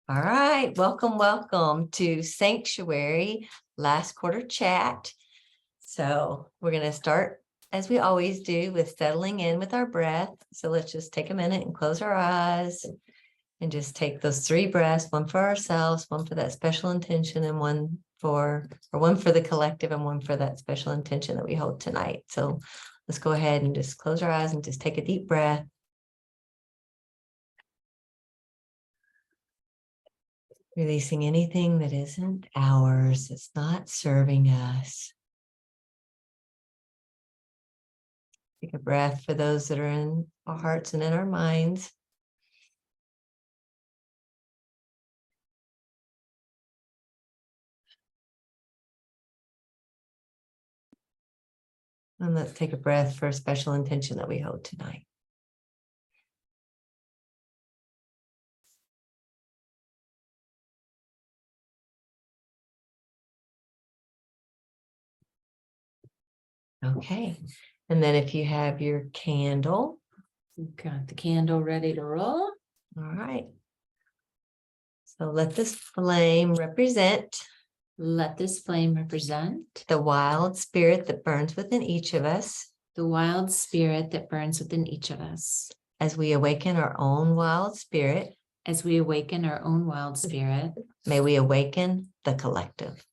All right, welcome to Sanctuary last quarter chat. So we're going to start as we always do with settling in with our breath. So let's just take a minute and close our eyes and just take those 3 breaths, one for ourselves, one for that special intention, and one for the collective and one for that special intention that we hold tonight. So let's go ahead and just close our eyes and just take a deep breath. Releasing anything that isn't ours, that's not serving us. Take a breath for those that are in our hearts and in our minds. And let's take a breath for a special intention that we hold tonight. Okay. And then if you have your candle. We've got the candle ready to roll. All right. So let this flame represent. Let this flame represent The wild spirit that burns within each of us. the wild spirit that burns within each of us. As we awaken our own wild spirit. As we awaken our own wild spirit, May we awaken the collective.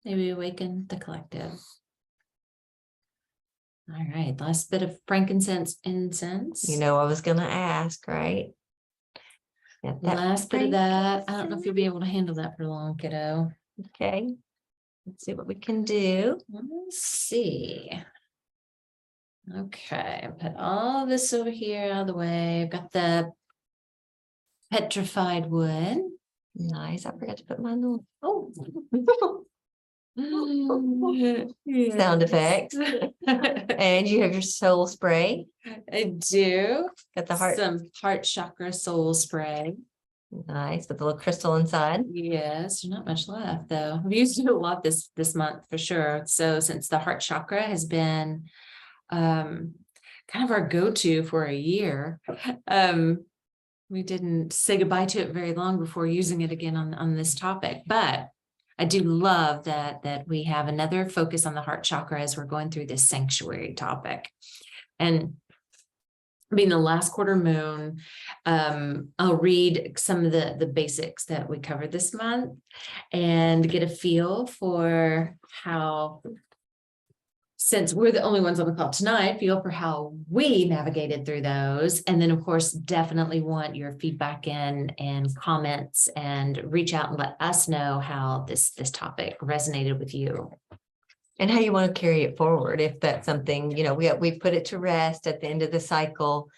may we awaken the collective. All right, last bit of frankincense incense. You know, I was going to ask, right? Get that Last bit of that. I don't know if frankincense. you'll be able to handle that for long, kiddo. Okay. Let's see what we can do. Let's see. Okay, put all this over here out of the way. I've got the petrified wood. Nice. I forgot to put my little Mm, sound effects. And you have your soul spray. I do. Got the heart. Some heart chakra soul spray. Nice. With the little crystal inside. Yes, there's not much left though. I've used it a lot this month for sure. So since the heart chakra has been kind of our go-to for a year, we didn't say goodbye to it very long before using it again on this topic. But I do love that we have another focus on the heart chakra as we're going through this sanctuary topic. And being the last quarter moon, I'll read some of the basics that we covered this month and get a feel for how, since we're the only ones on the call tonight, feel for how we navigated through those. And then, of course, definitely want your feedback and comments, and reach out and let us know how this topic resonated with you. And how you want to carry it forward. If that's something, you know, we put it to rest at the end of the cycle,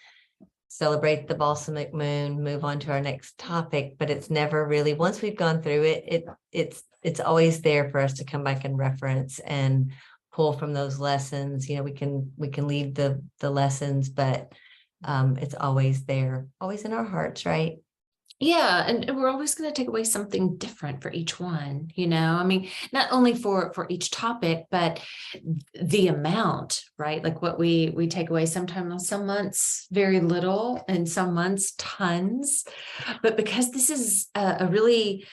celebrate the balsamic moon, move on to our next topic. But it's never really, once we've gone through it, it's always there for us to come back and reference and pull from those lessons. You know, we can leave the lessons, but it's always there, always in our hearts, right? Yeah, and we're always going to take away something different for each one, you know. I mean, not only for each topic, but the amount, right? Like what we take away. Sometimes some months very little, and some months tons. But because this is a really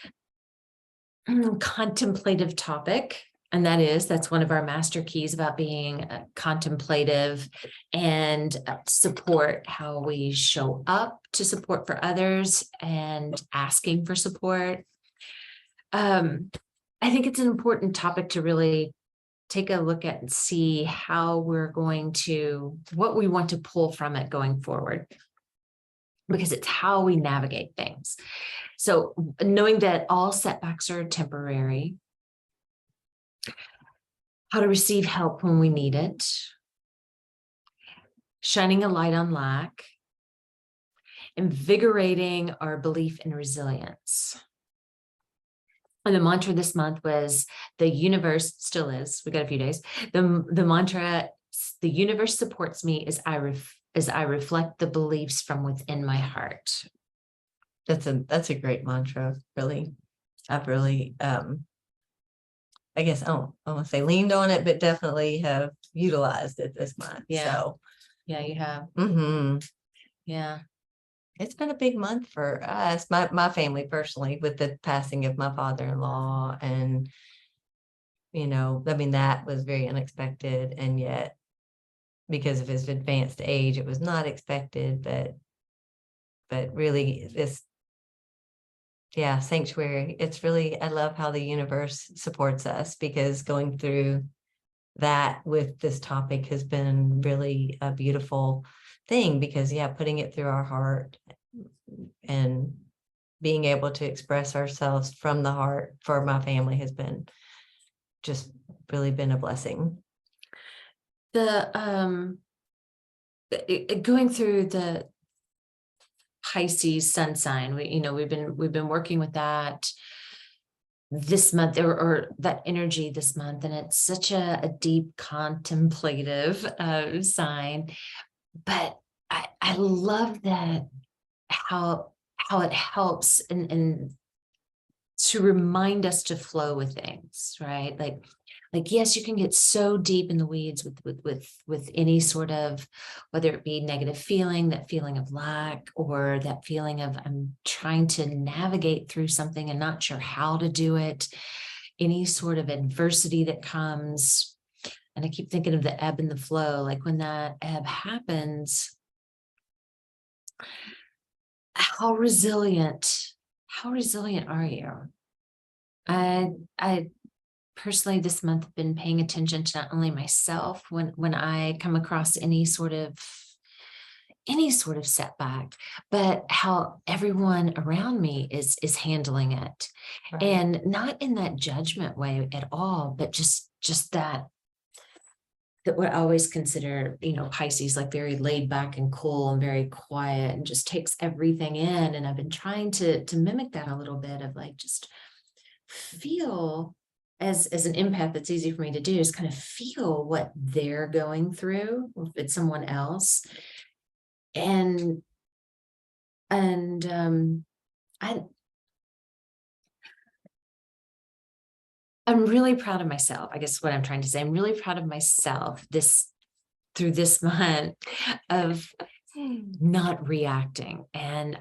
contemplative topic, and that's one of our master keys about being contemplative and support how we show up to support for others and asking for support. I think it's an important topic to really take a look at and see how what we want to pull from it going forward, because it's how we navigate things. So knowing that all setbacks are temporary, how to receive help when we need it, shining a light on lack, invigorating our belief in resilience. And the mantra this month was the universe, still is, we got a few days. The mantra, the universe supports me as I reflect the beliefs from within my heart. That's a great mantra. Really, I've really I guess I don't want to say leaned on it, but definitely have utilized it this month. Yeah. So Yeah, you have. yeah. it's been a big month for us, my family personally, with the passing of my father-in-law. And, I mean, that was very unexpected. And yet, because of his advanced age, it was not expected, but really this, yeah, sanctuary, it's really, I love how the universe supports us, because going through that with this topic has been really a beautiful thing, because yeah, putting it through our heart and being able to express ourselves from the heart for my family has been just really been a blessing. The going through the Pisces sun sign, we've been working with that this month, or that energy this month, and it's such a deep contemplative sign. But I love that, how it helps and to remind us to flow with things, right? Like yes, you can get so deep in the weeds with any sort of, whether it be negative feeling, that feeling of lack, or that feeling of I'm trying to navigate through something and not sure how to do it, any sort of adversity that comes. And I keep thinking of the ebb and the flow, like when that ebb happens, how resilient are you? I personally this month have been paying attention to not only myself when I come across any sort of setback, but how everyone around me is handling it. Right. And not in that judgment way at all, but just that what I always consider, Pisces, like very laid back and cool and very quiet and just takes everything in. And I've been trying to mimic that a little bit, of like, just feel, as an empath, that's easy for me to do, is kind of feel what they're going through, if it's someone else. And I'm really proud of myself. I guess what I'm trying to say, I'm really proud of myself through this month of not reacting. And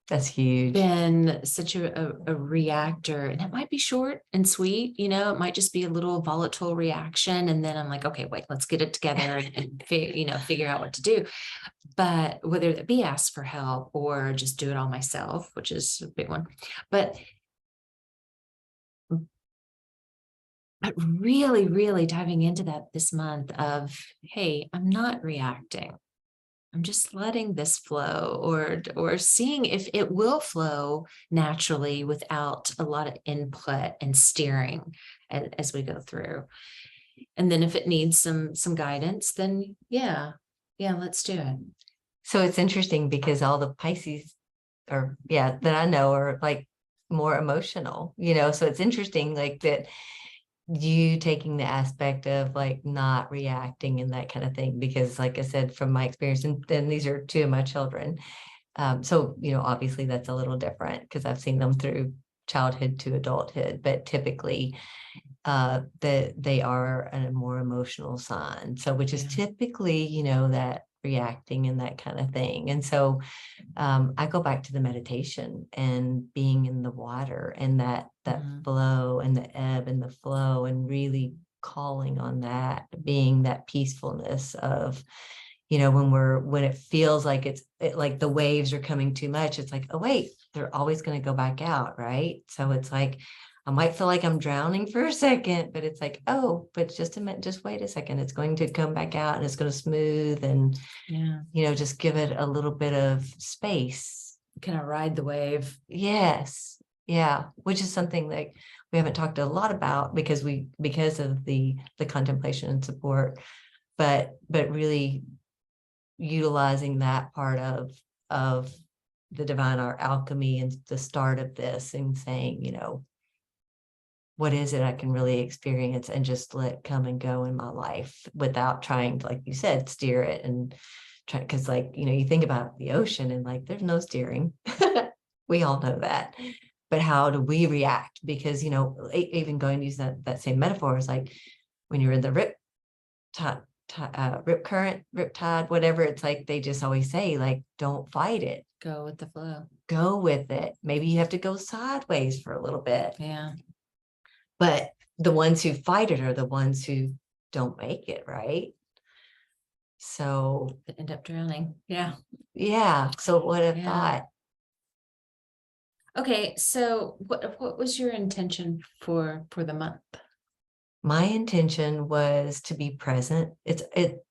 That's huge. been such a reactor, and it might be short and sweet, it might just be a little volatile reaction. And then I'm like, okay, wait, let's get it together and figure out what to do. But whether that be ask for help or just do it all myself, which is a big one, but really, really diving into that this month of, hey, I'm not reacting. I'm just letting this flow, or seeing if it will flow naturally without a lot of input and steering as we go through. And then if it needs some guidance, then yeah, let's do it. So it's interesting, because all the Pisces that I know are like more emotional, so it's interesting, like that you taking the aspect of like not reacting and that kind of thing, because like I said, from my experience, and then these are two of my children. So, obviously that's a little different, because I've seen them through childhood to adulthood, but typically they are a more emotional sign. So, which is typically, that reacting and that kind of thing. And so I go back to the meditation and being in the water, and that flow and the ebb and the flow, and really calling on that, being that peacefulness of, when it feels like like the waves are coming too much, it's like, oh wait, they're always going to go back out, right? So it's like, I might feel like I'm drowning for a second, but it's like, oh, but just a minute, just wait a second. It's going to come back out, and it's going to smooth, and, just give it a little bit of space. Kind of ride the wave. Yes. Yeah. Which is something like we haven't talked a lot about, because of the contemplation and support, but really utilizing that part of the divine art alchemy and the start of this, and saying, what is it I can really experience and just let come and go in my life, without trying to, like you said, steer it and try, because like, you think about the ocean and like, there's no steering. We all know that. But how do we react? Because, even going to use that same metaphor is like when you're in the rip rip current, rip tide, whatever. It's like, they just always say, like, don't fight it. Go with the flow. Go with it. Maybe you have to go sideways for a little bit, Yeah. but the ones who fight it are the ones who don't make it, right? So, That end up drowning. Yeah. yeah. So what a Yeah. thought. Okay. So what was your intention for the month? My intention was to be present.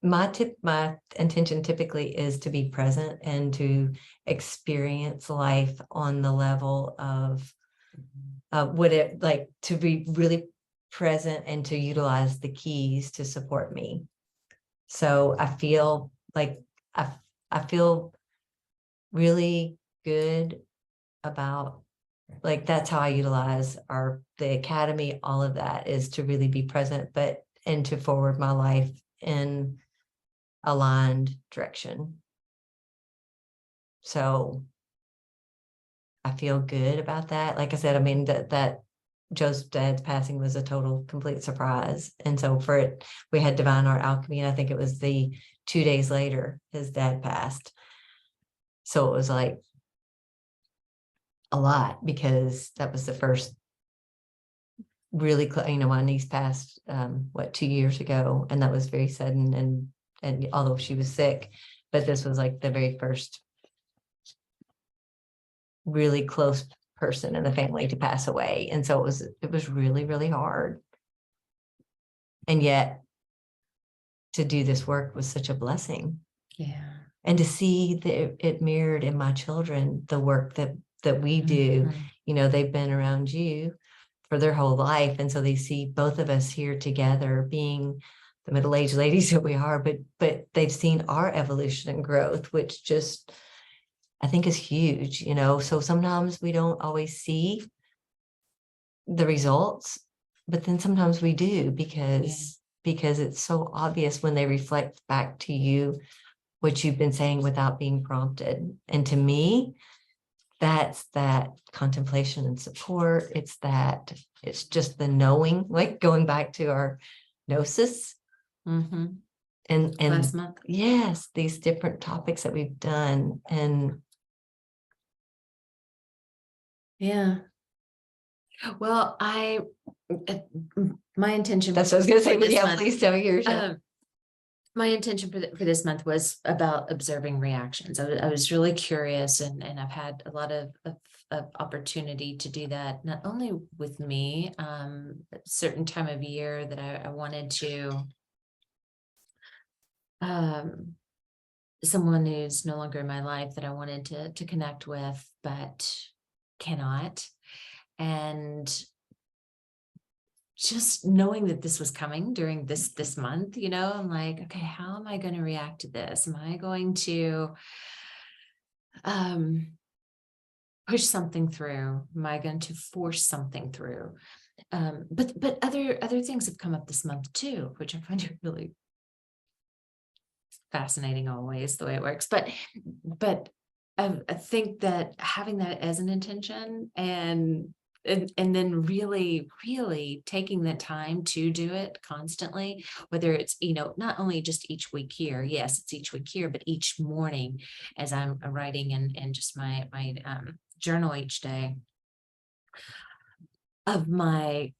My intention typically is to be present and to experience life on the level of what it like to be really present and to utilize the keys to support me. So I feel like I feel really good about, like, that's how I utilize the academy. All of that is to really be present, but and to forward my life in aligned direction. So I feel good about that. Like I said, I mean, that Joe's dad's passing was a total complete surprise. And so for it, we had Divine Art Alchemy, and I think it was the 2 days later his dad passed. So it was like a lot, because that was the first really, my niece passed, 2 years ago, and that was very sudden, and although she was sick, but this was like the very first really close person in the family to pass away. And so it was really, really hard. And yet to do this work was such a blessing. Yeah. And to see that it mirrored in my children, the work that we do. Mhm. They've been around you for their whole life. And so they see both of us here together, being the middle-aged ladies that we are, but they've seen our evolution and growth, which just, I think, is huge. So sometimes we don't always see the results, but then sometimes we do, because it's so obvious when they reflect back to you what you've been saying without being prompted. And to me, that's that contemplation and support. It's just the knowing, like going back to our gnosis Mhm. and Last month. yes, these different topics that we've done. And Yeah. Well, my intention. that's what I was gonna say, for but this yeah, month, please tell me yours. my intention for this month was about observing reactions. I was really curious, and I've had a lot of opportunity to do that, not only with me, a certain time of year that I wanted to, someone who's no longer in my life that I wanted to connect with, but cannot. And just knowing that this was coming during this month, I'm like, okay, how am I going to react to this? Am I going to push something through? Am I going to force something through? But other things have come up this month too, which I find really fascinating always, the way it works. But I think that having that as an intention, and then really, really taking the time to do it constantly, whether it's, not only just each week here, yes, it's each week here, but each morning as I'm writing and just my journal each day of my,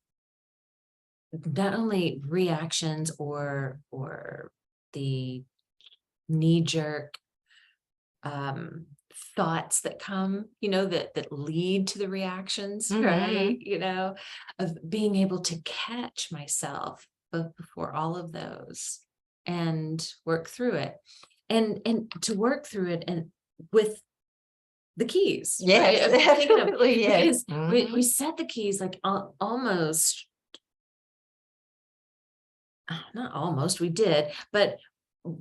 not only reactions or the knee-jerk thoughts that come, that lead to the reactions, right? Of being able to catch myself before all of those and work through it, and to work through it and with the keys, right? Yes, I'm thinking of, absolutely, yes. because we set the keys like almost, not almost, we did, but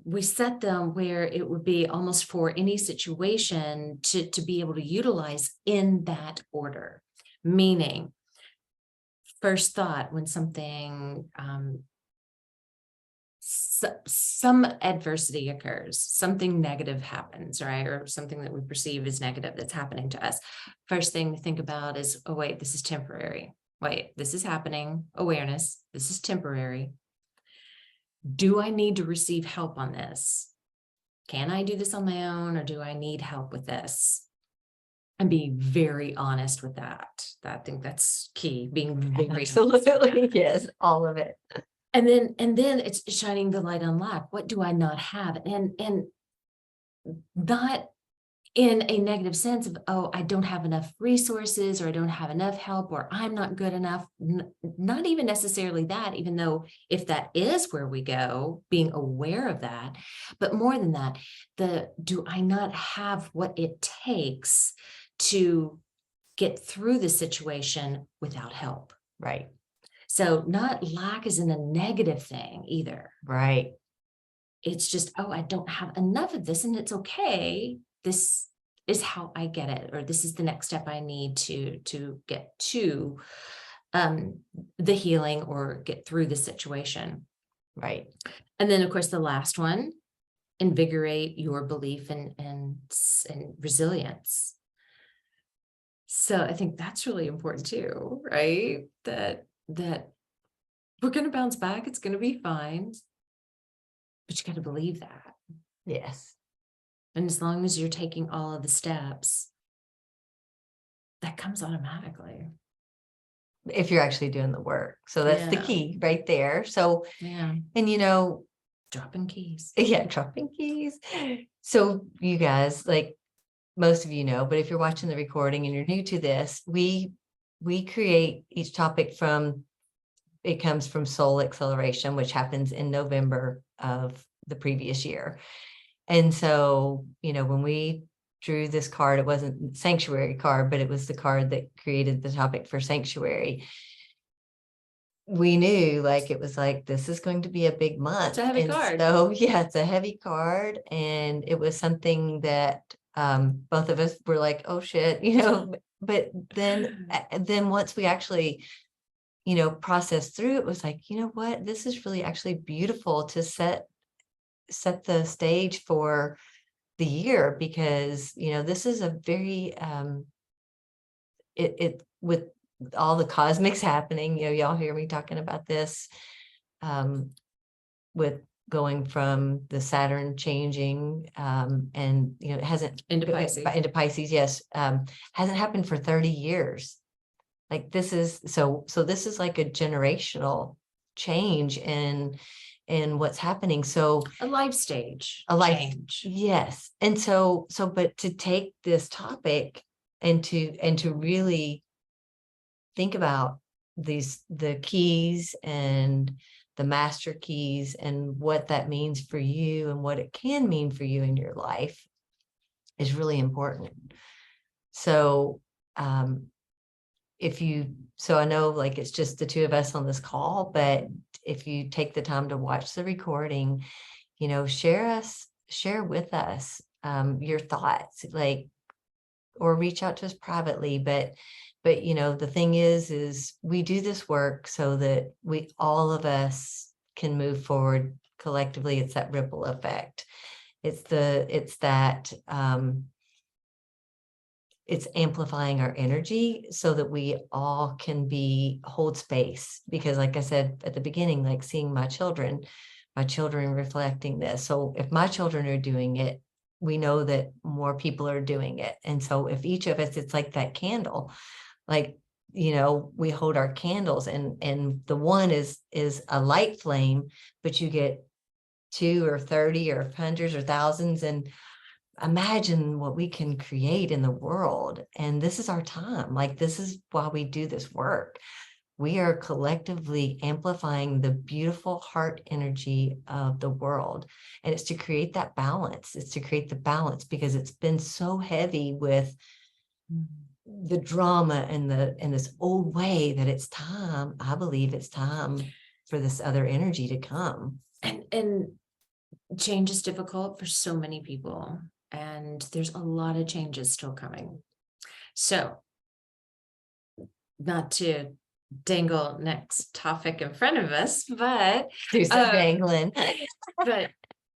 we set them where it would be almost for any situation to be able to utilize in that order. Meaning, first thought when something, some adversity occurs, something negative happens, right? Or something that we perceive as negative that's happening to us. First thing to think about is, oh, wait, this is temporary. Wait, this is happening. Awareness, this is temporary. do I need to receive help on this? Can I do this on my own, or do I need help with this? And be very honest with that. I think that's key, being very honest with that. Absolutely, yes, all of it. And then it's shining the light on lack. What do I not have? And not in a negative sense of, oh, I don't have enough resources, or I don't have enough help, or I'm not good enough. Not even necessarily that, even though if that is where we go, being aware of that, but more than that, do I not have what it takes to get through the situation without help? Right, So not lack is in a negative thing either. right, It's just, oh, I don't have enough of this, and it's okay. This is how I get it, or this is the next step I need to get to the healing or get through the situation. right. And then, of course, the last one, invigorate your belief and resilience. So I think that's really important too, right? That we're going to bounce back. It's going to be fine. But you got to believe that. Yes. And as long as you're taking all of the steps, that comes automatically. If you're actually doing the work. So that's the Yeah. key right there. So, Yeah. and Dropping keys. yeah, dropping keys. So you guys, like most of you know, but if you're watching the recording and you're new to this, we create each topic it comes from Soul Acceleration, which happens in November of the previous year. And so, when we drew this card, it wasn't Sanctuary card, but it was the card that created the topic for Sanctuary. We knew it was this is going to be a big month. It's a heavy card. So yeah, it's a heavy card. And it was something that both of us were like, oh shit, but then once we actually, processed through, it was like, you know what, this is really actually beautiful to set the stage for the year, because, this is a very, it with all the cosmics happening, y'all hear me talking about this, with going from the Saturn changing, and it hasn't Into Pisces. Into Pisces, yes, hasn't happened for 30 years. This is this is like a generational change in what's happening. So A life stage. a life change. Yes. And but to take this topic and to really think about the keys and the master keys and what that means for you and what it can mean for you in your life is really important. So I know it's just the two of us on this call, but if you take the time to watch the recording, share with us your thoughts, or reach out to us privately. But the thing is we do this work so that all of us can move forward collectively. It's that ripple effect. It's amplifying our energy so that we all can hold space, because like I said at the beginning, seeing my children reflecting this. So if my children are doing it, we know that more people are doing it. And so if each of us, it's like that candle, we hold our candles, and the one is a light flame, but you get 2 or 30 or hundreds or thousands, and imagine what we can create in the world. And this is our time. This is why we do this work. We are collectively amplifying the beautiful heart energy of the world. And it's to create that balance. It's to create the balance, because it's been so heavy with the drama and this old way, that it's time. I believe it's time for this other energy to come. And change is difficult for so many people. And there's a lot of changes still coming. So, not to dangle next topic in front of us, but Do some dangling. But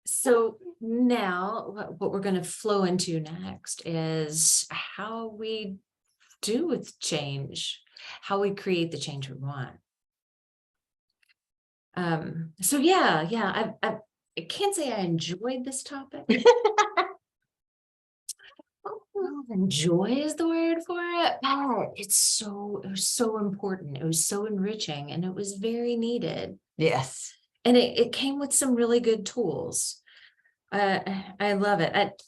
so now what we're going to flow into next is how we do with change, how we create the change we want. So yeah, I can't say I enjoyed this topic. Enjoy is the word for it, but it was so important. It was so enriching and it was very needed. Yes. And it came with some really good tools. I love it.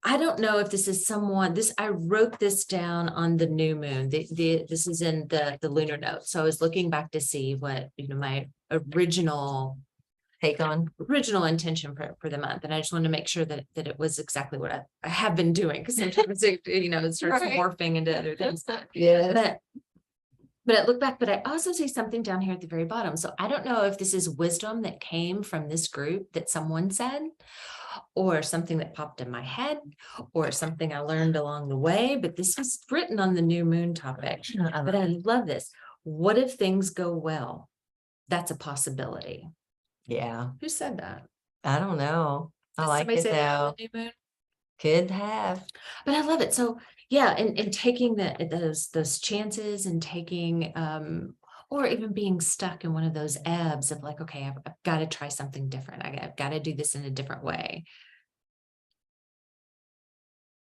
I don't know if this is I wrote this down on the new moon. This is in the lunar note. So I was looking back to see what, my original intention for the month. And I just wanted to make sure that it was exactly what I have been doing. Because sometimes it starts Right. morphing into other things. Yes. But I look back, but I also see something down here at the very bottom. So I don't know if this is wisdom that came from this group that someone said, or something that popped in my head, or something I learned along the way, but this was written on the new moon topic. But I love this. What if things go well? That's a possibility. Yeah. Who said that? I don't know. I Did like somebody it say that on though. the new moon? Could have. But I love it. So yeah, and taking those chances and taking or even being stuck in one of those ebbs of like, okay, I've got to try something different. I've got to do this in a different way.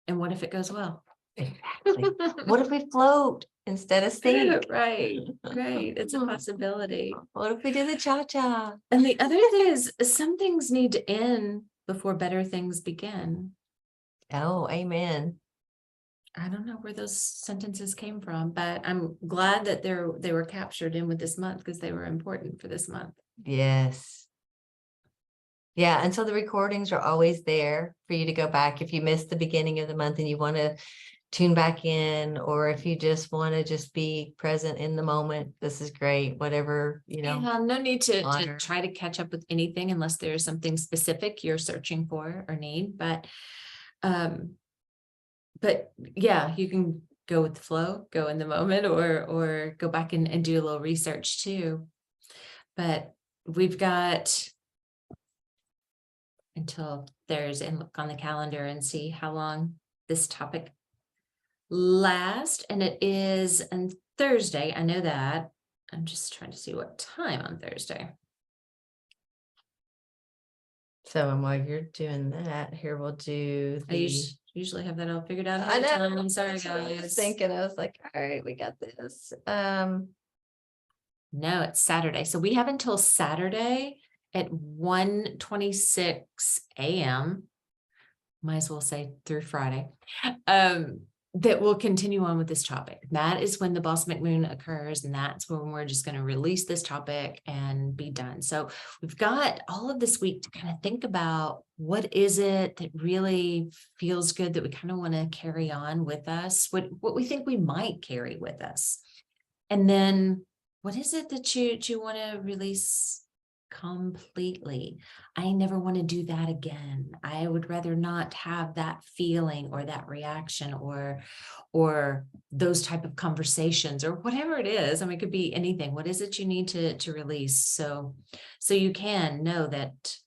And what if it goes well? Exactly. What if we float instead of sink? Right. It's a possibility. What if we do the cha-cha? And the other thing is some things need to end before better things begin. Oh, amen. I don't know where those sentences came from, but I'm glad that they were captured in with this month because they were important for this month. Yes. Yeah, and so the recordings are always there for you to go back if you missed the beginning of the month and you want to tune back in, or if you just want to just be present in the moment. This is great. Whatever, Yeah, no need to honor. try to catch up with anything unless there's something specific you're searching for or need. But yeah, you can go with the flow, go in the moment, or go back and do a little research too. But we've got until Thursday and look on the calendar and see how long this topic lasts. And it is on Thursday. I know that. I'm just trying to see what time on Thursday. So, and while you're doing that, here we'll do I the. usually have that all figured out. I know. I'm sorry, That's what I was guys. thinking, I was like, all right, we got this. No, it's Saturday. So we have until Saturday at 1:26 a.m. Might as well say through Friday. That will continue on with this topic. That is when the Balsamic Moon occurs, and that's when we're just going to release this topic and be done. So we've got all of this week to kind of think about what is it that really feels good that we kind of want to carry on with us, what we think we might carry with us. And then what is it that you want to release completely? I never want to do that again. I would rather not have that feeling or that reaction or those type of conversations or whatever it is. I mean, it could be anything. What is it you need to release? So you can know that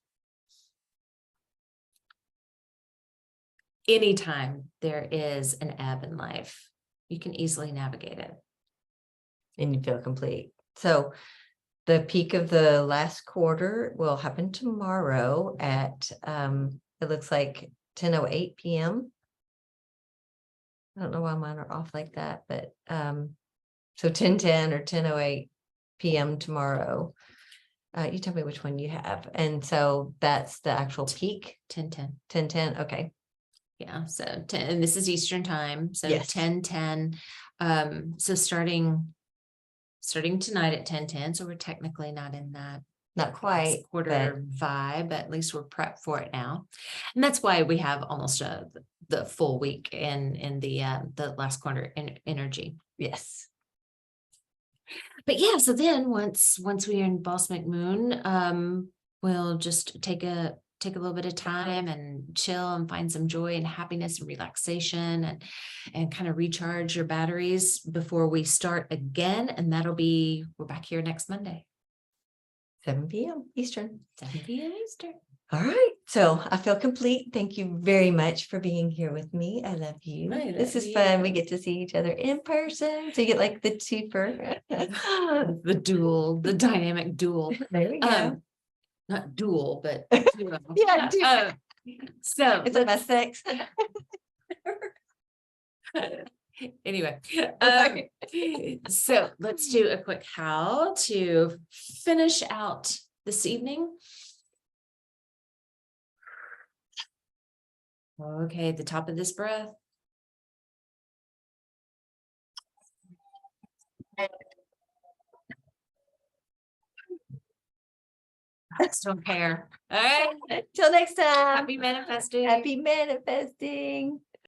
anytime there is an ebb in life, you can easily navigate it. And you feel complete. So the peak of the last quarter will happen tomorrow at it looks like 10:08 p.m. I don't know why mine are off like that, but so 10:10 or 10:08 p.m. tomorrow. You tell me which one you have. And so that's the actual peak. 10:10. 10:10. Okay. Yeah. So 10, and this is Eastern time. So yes. 10:10. So starting tonight at 10:10. So we're technically not in that not quite quarter vibe, but at least we're prepped for it now. And that's why we have almost the full week in the last quarter energy. Yes. But yeah, so then once we're in Balsamic Moon, we'll just take a little bit of time and chill and find some joy and happiness and relaxation and kind of recharge your batteries before we start again. And we're back here next Monday. 7 p.m. Eastern. 7 p.m. Eastern. All right, so I feel complete. Thank you very much for being here with me. I love you. I This love is fun. We you. get to see each other in person. So you get like the twofer. The duel, the dynamic duel. There we go. Not duel, but duo. Yeah, duo. So It's about sex. anyway, so let's do a quick how to finish out this evening. Okay, at the top of this breath. I just don't care. All right. Till next time. Happy manifesting. Happy manifesting.